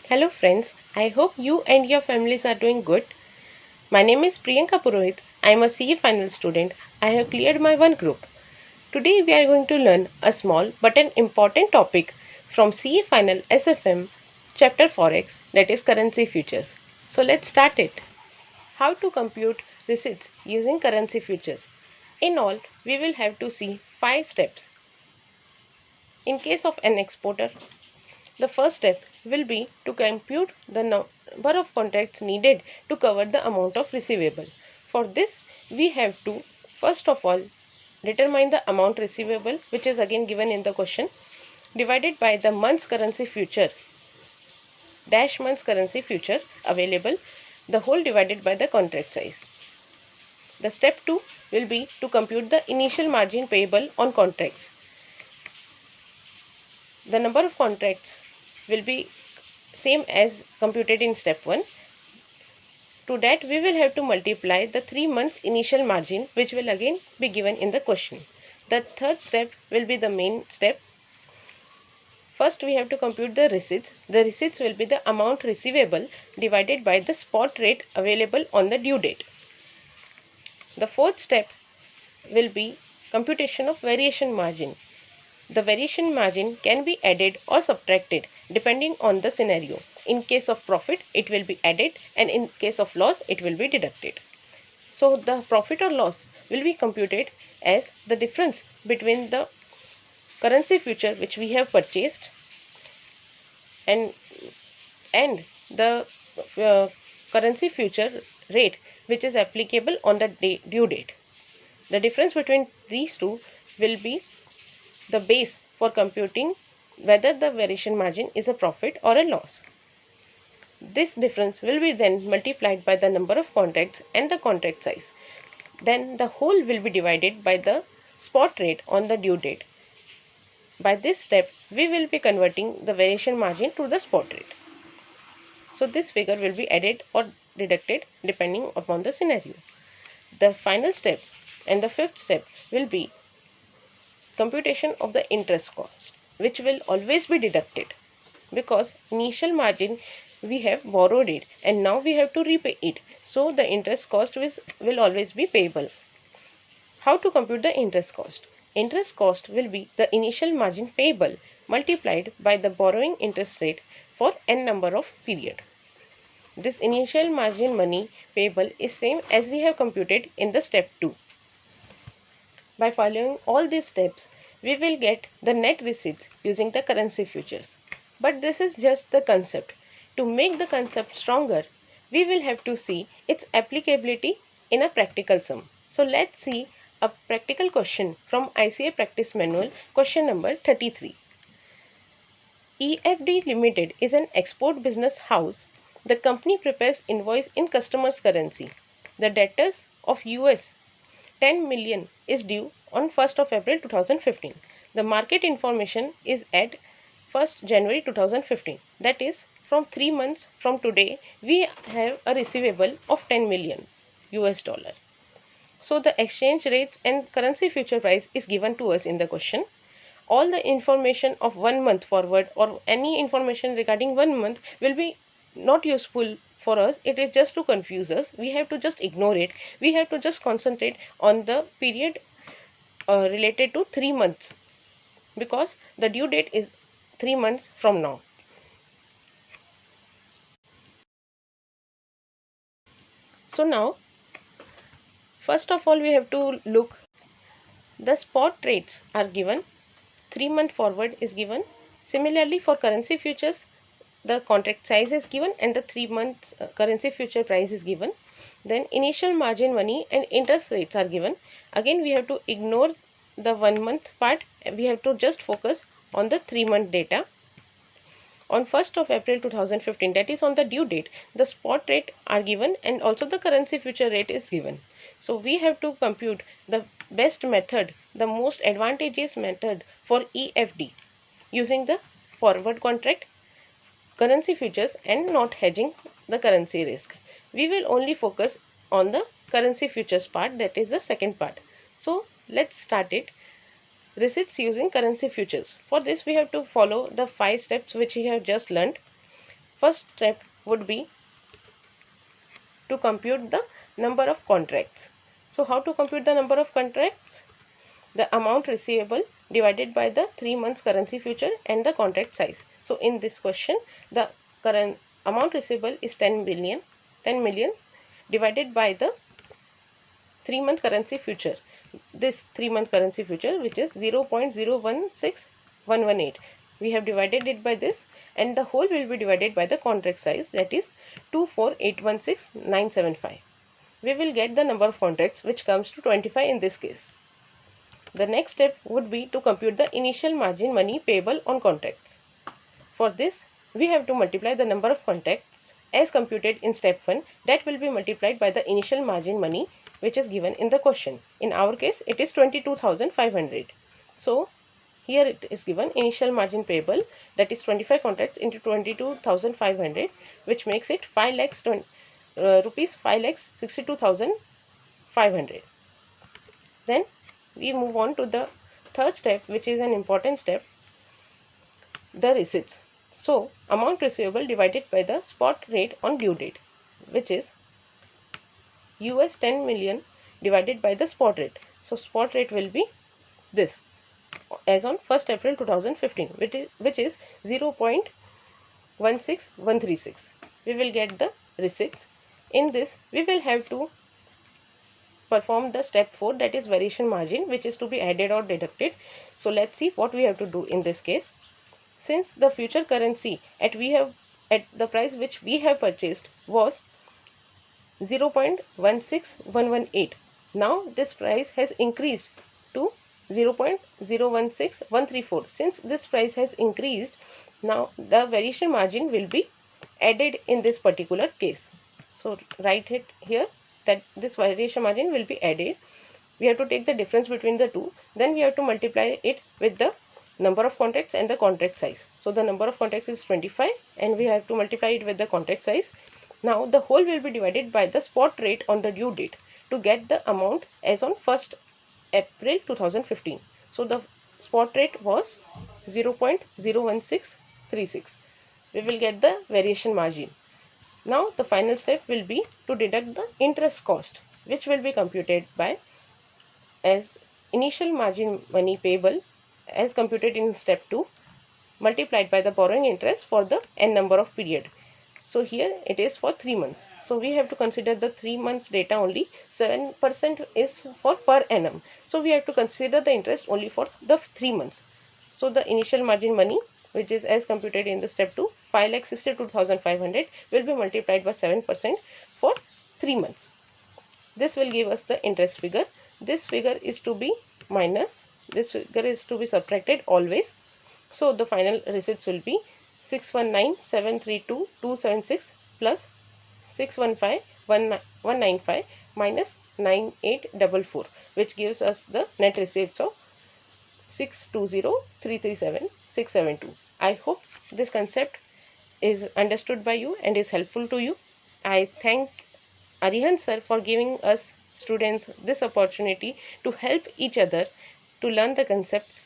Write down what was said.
Hello friends, I hope you and your families are doing good. My name is Priyanka Purohit. I am a CA final student. I have cleared my one group. Today we are going to learn a small but an important topic from CA final SFM chapter Forex, that is currency futures. So let's start it. How to compute receipts using currency futures. In all, we will have to see 5 steps. In case of an exporter, the first step will be to compute the number of contracts needed to cover the amount of receivable. For this, we have to first of all determine the amount receivable, which is again given in the question, divided by the month's currency future dash month's currency future available, the whole divided by the contract size. The step 2 will be to compute the initial margin payable on contracts. The number of contracts will be same as computed in step 1. To that, we will have to multiply the 3 months initial margin, which will again be given in the question. The third step will be the main step. First, we have to compute the receipts. The receipts will be the amount receivable divided by the spot rate available on the due date. The fourth step will be computation of variation margin. The variation margin can be added or subtracted depending on the scenario. In case of profit, it will be added, and in case of loss, it will be deducted. So the profit or loss will be computed as the difference between the currency future which we have purchased and the currency future rate which is applicable on the due date. The difference between these two will be the base for computing whether the variation margin is a profit or a loss. This difference will be then multiplied by the number of contracts and the contract size. Then the whole will be divided by the spot rate on the due date. By this step, we will be converting the variation margin to the spot rate. So this figure will be added or deducted depending upon the scenario. The final step and the fifth step will be computation of the interest cost, which will always be deducted because initial margin we have borrowed it and now we have to repay it. So the interest cost will always be payable. How to compute the interest cost? Interest cost will be the initial margin payable multiplied by the borrowing interest rate for n number of period. This initial margin money payable is same as we have computed in the step 2. By following all these steps, we will get the net receipts using the currency futures. But this is just the concept. To make the concept stronger, we will have to see its applicability in a practical sum. So let's see a practical question from ICA Practice Manual, question number 33. EFD Limited is an export business house. The company prepares invoice in customer's currency. The debtors of US 10 million is due on 1st of April 2015. The market information is at 1st January 2015. That is, from 3 months from today, we have a receivable of 10 million US dollar. So the exchange rates and currency future price is given to us in the question. All the information of 1 month forward or any information regarding 1 month will be not useful for us. It is just to confuse us. We have to just ignore it. We have to just concentrate on the period related to 3 months because the due date is 3 months from now. So now, first of all, we have to look. The spot rates are given. 3 month forward is given. Similarly, for currency futures, the contract size is given and the 3 months currency future price is given. Then initial margin money and interest rates are given. Again, we have to ignore the 1 month part. We have to just focus on the 3 month data. On 1st of April 2015, that is on the due date, the spot rate are given and also the currency future rate is given. So we have to compute the best method, the most advantageous method for EFD using the forward contract, currency futures and not hedging the currency risk. We will only focus on the currency futures part, that is the second part. So let's start it. Receipts using currency futures. For this we have to follow the 5 steps which we have just learned. first step would be to compute the number of contracts. So how to compute the number of contracts? The amount receivable divided by the 3 months currency future and the contract size. So in this question, the current amount receivable is 10 million divided by the 3-month currency future. This 3-month currency future, which is 0.016118. We have divided it by this, and the whole will be divided by the contract size, that is 24816,975. We will get the number of contracts, which comes to 25 in this case. The next step would be to compute the initial margin money payable on contracts. For this, we have to multiply the number of contracts as computed in step 1, that will be multiplied by the initial margin money which is given in the question. In our case, it is 22,500. So here it is given initial margin payable, that is 25 contracts into 22,500, which makes it 5 lakhs rupees 5,62,500. Then we move on to the third step, which is an important step, the receipts. So amount receivable divided by the spot rate on due date, which is US 10 million divided by the spot rate. So spot rate will be this as on 1st April 2015, which is 0.16136. We will get the receipts. In this, we will have to perform the step 4, that is variation margin, which is to be added or deducted. So let's see what we have to do in this case. Since the future currency at the price which we have purchased was 0.16118. Now this price has increased to 0.016134. Since this price has increased, now the variation margin will be added in this particular case. So write it here that this variation margin will be added. We have to take the difference between the two. Then we have to multiply it with the number of contracts and the contract size. So the number of contracts is 25 and we have to multiply it with the contract size. Now the whole will be divided by the spot rate on the due date to get the amount as on 1st April 2015. So the spot rate was 0.01636. We will get the variation margin. Now the final step will be to deduct the interest cost, which will be computed by as initial margin money payable as computed in step 2 multiplied by the borrowing interest for the n number of period. So here it is for 3 months. So we have to consider the 3 months data only. 7% is for per annum. So we have to consider the interest only for the 3 months. So the initial margin money, which is as computed in the step 2, 5,62,500 will be multiplied by 7% for 3 months. This will give us the interest figure. This figure is to be minus. This figure is to be subtracted always. So the final receipts will be 619,732,276 plus 615,195 minus 9844, which gives us the net receipts of 620,337,672. I hope this concept is understood by you and is helpful to you. I thank Arihant sir for giving us students this opportunity to help each other to learn the concepts